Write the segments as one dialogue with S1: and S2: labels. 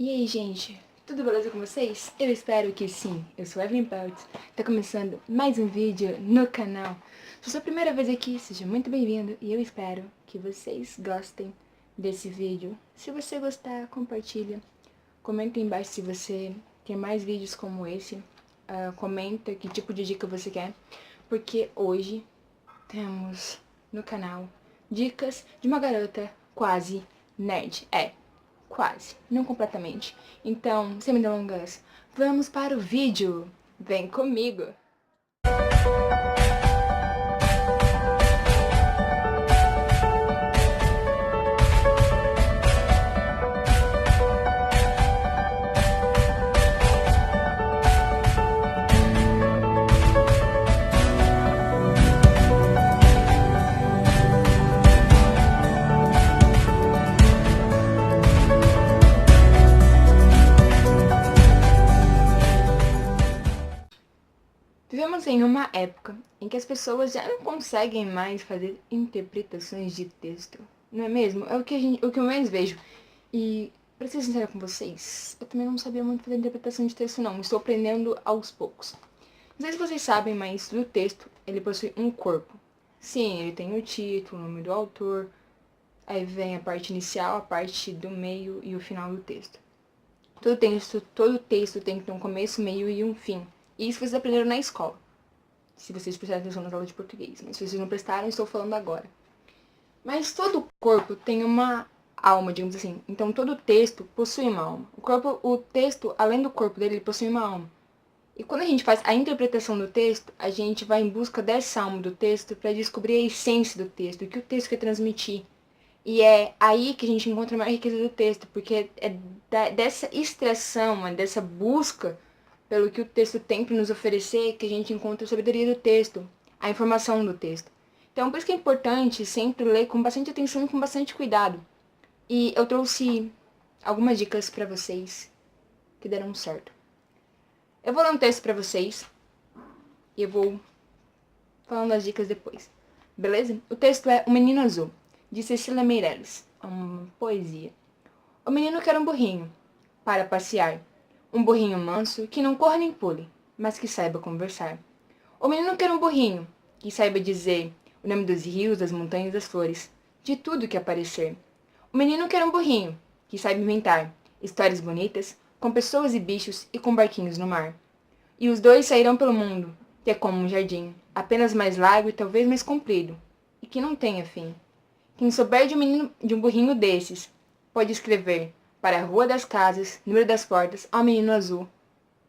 S1: E aí, gente? Tudo beleza com vocês? Eu espero que sim. Eu sou Evelyn Pelt. Tá começando mais um vídeo no canal. Se é sua primeira vez aqui, seja muito bem-vindo e eu espero que vocês gostem desse vídeo. Se você gostar, compartilha. Comenta aí embaixo se você quer mais vídeos como esse. Comenta que tipo de dica você quer. Porque hoje temos no canal dicas de uma garota quase nerd. Quase, não completamente. Então, sem me delongas, vamos para o vídeo. Vem comigo! Vivemos em uma época em que as pessoas já não conseguem mais fazer interpretações de texto, não é mesmo? É o que eu mais vejo. E, pra ser sincera com vocês, eu também não sabia muito fazer interpretação de texto não, estou aprendendo aos poucos. Não sei se vocês sabem, mas o texto, ele possui um corpo. Sim, ele tem o título, o nome do autor, aí vem a parte inicial, a parte do meio e o final do texto. Todo texto tem que ter um começo, meio e um fim. E isso vocês aprenderam na escola, se vocês prestarem atenção nas aulas de português. Mas se vocês não prestaram, estou falando agora. Mas todo corpo tem uma alma, digamos assim. Então todo texto possui uma alma. O texto, além do corpo dele, ele possui uma alma. E quando a gente faz a interpretação do texto, a gente vai em busca dessa alma do texto para descobrir a essência do texto, o que o texto quer transmitir. E é aí que a gente encontra a maior riqueza do texto, porque dessa extração, dessa busca pelo que o texto tem para nos oferecer, que a gente encontra a sabedoria do texto, a informação do texto. Então, por isso que é importante sempre ler com bastante atenção e com bastante cuidado. E eu trouxe algumas dicas para vocês que deram certo. Eu vou ler um texto para vocês e eu vou falando as dicas depois. Beleza? O texto é O Menino Azul, de Cecília Meirelles. É uma poesia. O menino quer um burrinho para passear. Um burrinho manso que não corra nem pule, mas que saiba conversar. O menino quer um burrinho que saiba dizer o nome dos rios, das montanhas e das flores, de tudo que aparecer. O menino quer um burrinho que saiba inventar histórias bonitas com pessoas e bichos e com barquinhos no mar. E os dois sairão pelo mundo, que é como um jardim, apenas mais largo e talvez mais comprido, e que não tenha fim. Quem souber de um burrinho desses, pode escrever para a rua das casas, número das portas, ao menino azul,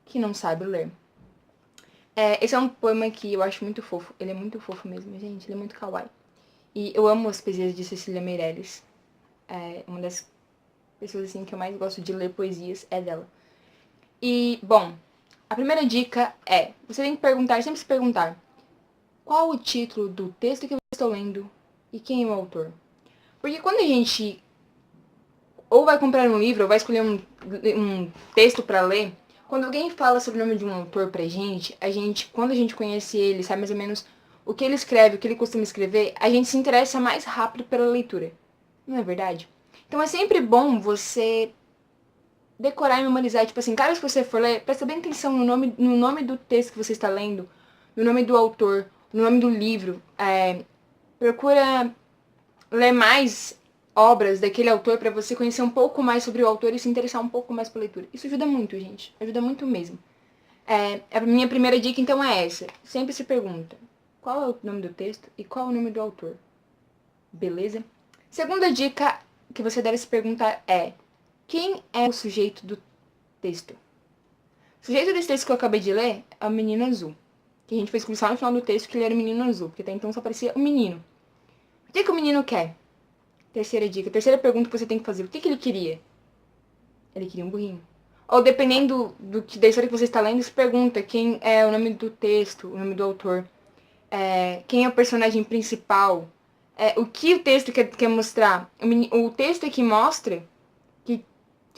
S1: que não sabe ler. Esse é um poema que eu acho muito fofo. Ele é muito fofo mesmo, gente. Ele é muito kawaii. E eu amo as poesias de Cecília Meirelles. Uma das pessoas assim que eu mais gosto de ler poesias é dela. E, bom, a primeira dica é, você tem que perguntar, sempre se perguntar, qual o título do texto que eu estou lendo e quem é o autor? Porque quando a gente ou vai comprar um livro ou vai escolher um texto para ler, quando alguém fala sobre o nome de um autor pra gente, quando a gente conhece ele, sabe mais ou menos o que ele escreve, o que ele costuma escrever, a gente se interessa mais rápido pela leitura. Não é verdade? Então é sempre bom você decorar e memorizar, tipo assim, cada vez que você for ler, presta bem atenção no nome do texto que você está lendo, no nome do autor, no nome do livro. Procura ler mais obras daquele autor para você conhecer um pouco mais sobre o autor e se interessar um pouco mais pela leitura. Isso ajuda muito, gente. Ajuda muito mesmo. A minha primeira dica, então, é essa. Sempre se pergunta qual é o nome do texto e qual é o nome do autor. Beleza? Segunda dica que você deve se perguntar é quem é o sujeito do texto? O sujeito desse texto que eu acabei de ler é o menino azul. Que a gente fez começar no final do texto que ele era o menino azul, porque até então só parecia o menino. O que o menino quer? Terceira dica, terceira pergunta que você tem que fazer. O que ele queria? Ele queria um burrinho. Ou dependendo da história que você está lendo, se pergunta quem é o nome do texto, o nome do autor. Quem é o personagem principal. O que o texto quer mostrar. O texto é que mostra que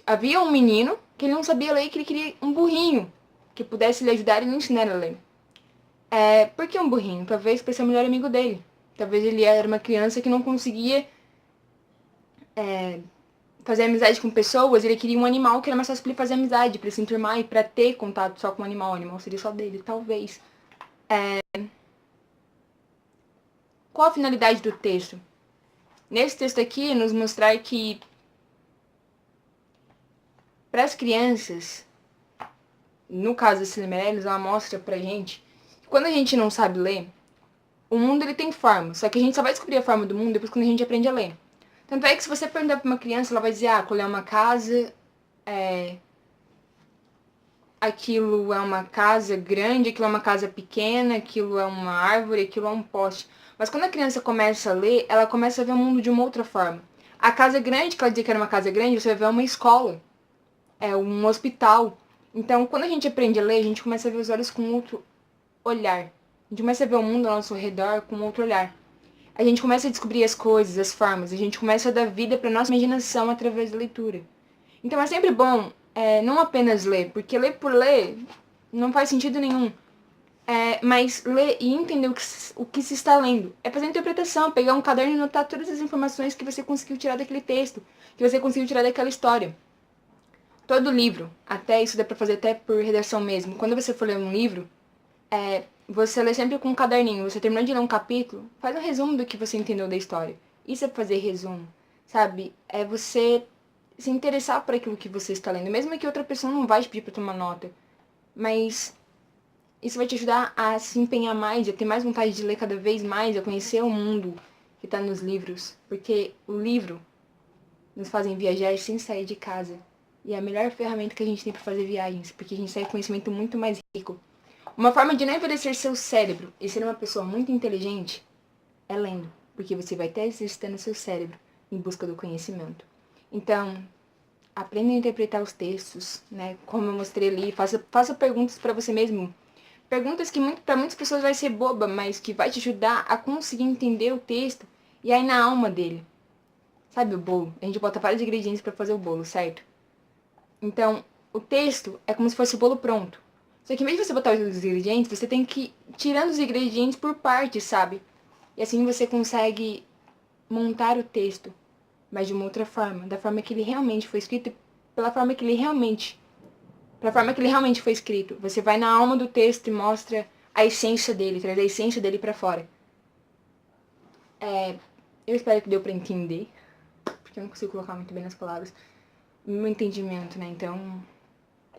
S1: havia um menino que ele não sabia ler e que ele queria um burrinho que pudesse lhe ajudar e lhe ensinar a ler. Por que um burrinho? Talvez para ser o melhor amigo dele. Talvez ele era uma criança que não conseguia fazer amizade com pessoas, ele queria um animal que era mais fácil pra ele fazer amizade, pra ele se enturmar e pra ter contato só com o animal. O animal seria só dele, talvez. Qual a finalidade do texto? Nesse texto aqui, nos mostrar que para as crianças, no caso da Cecília Meirelles, ela mostra pra gente que quando a gente não sabe ler, o mundo ele tem forma, só que a gente só vai descobrir a forma do mundo depois quando a gente aprende a ler. Tanto é que se você perguntar pra uma criança, ela vai dizer, aquilo é uma casa, aquilo é uma casa grande, aquilo é uma casa pequena, aquilo é uma árvore, aquilo é um poste. Mas quando a criança começa a ler, ela começa a ver o mundo de uma outra forma. A casa grande, que ela dizia que era uma casa grande, você vai ver uma escola, é um hospital. Então, quando a gente aprende a ler, a gente começa a ver os olhos com outro olhar. A gente começa a ver o mundo ao nosso redor com outro olhar. A gente começa a descobrir as coisas, as formas. A gente começa a dar vida para nossa imaginação através da leitura. Então é sempre bom não apenas ler, porque ler por ler não faz sentido nenhum. Mas ler e entender o que se está lendo. É fazer interpretação, pegar um caderno e anotar todas as informações que você conseguiu tirar daquele texto, que você conseguiu tirar daquela história. Todo livro, até isso dá pra fazer até por redação mesmo. Quando você for ler um livro, você lê sempre com um caderninho. Você terminou de ler um capítulo, faz um resumo do que você entendeu da história. Isso é fazer resumo, sabe? É você se interessar por aquilo que você está lendo. Mesmo que outra pessoa não vai te pedir pra tomar nota. Mas isso vai te ajudar a se empenhar mais, a ter mais vontade de ler cada vez mais, a conhecer o mundo que está nos livros. Porque o livro nos fazem viajar sem sair de casa. E é a melhor ferramenta que a gente tem para fazer viagens, porque a gente sai com conhecimento muito mais rico. Uma forma de não envelhecer seu cérebro e ser uma pessoa muito inteligente é lendo, porque você vai estar exercitando seu cérebro em busca do conhecimento. Então, aprenda a interpretar os textos, né? Como eu mostrei ali, faça perguntas para você mesmo. Perguntas que para muitas pessoas vai ser boba, mas que vai te ajudar a conseguir entender o texto e aí na alma dele. Sabe o bolo? A gente bota vários ingredientes para fazer o bolo, certo? Então, o texto é como se fosse o bolo pronto. Só que em vez de você botar os ingredientes, você tem que ir tirando os ingredientes por partes, sabe? E assim você consegue montar o texto, mas de uma outra forma, da forma que ele realmente foi escrito, pela forma que ele realmente foi escrito. Você vai na alma do texto e mostra a essência dele, traz a essência dele pra fora. Eu espero que deu pra entender, porque eu não consigo colocar muito bem nas palavras. Meu entendimento, né? Então,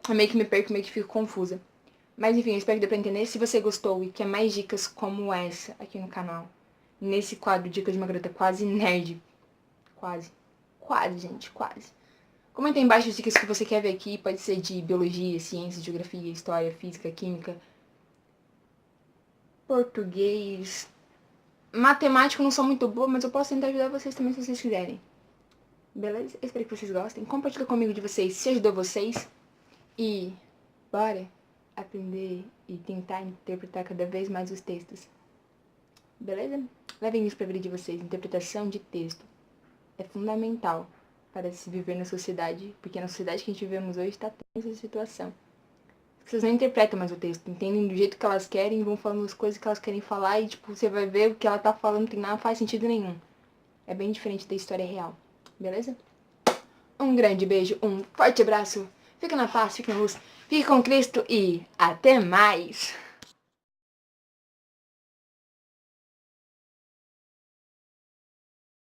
S1: eu meio que me perco, meio que fico confusa. Mas enfim, eu espero que dê pra entender. Se você gostou e quer mais dicas como essa aqui no canal, nesse quadro Dicas de uma Garota Quase Nerd. Quase, gente, quase. Comenta aí embaixo as dicas que você quer ver aqui. Pode ser de biologia, ciência, geografia, história, física, química, português. Matemática eu não sou muito boa, mas eu posso tentar ajudar vocês também se vocês quiserem. Beleza? Eu espero que vocês gostem. Compartilha comigo de vocês se ajudou vocês. E bora aprender e tentar interpretar cada vez mais os textos. Beleza? Levem isso pra vida de vocês. Interpretação de texto é fundamental para se viver na sociedade, porque na sociedade que a gente vivemos hoje está tendo essa situação. As pessoas não interpretam mais o texto, entendem do jeito que elas querem, vão falando as coisas que elas querem falar e, tipo, você vai ver o que ela tá falando tem nada, faz sentido nenhum. É bem diferente da história real, beleza? Um grande beijo, um forte abraço, fica na paz, fica na luz, fique com Cristo e até mais!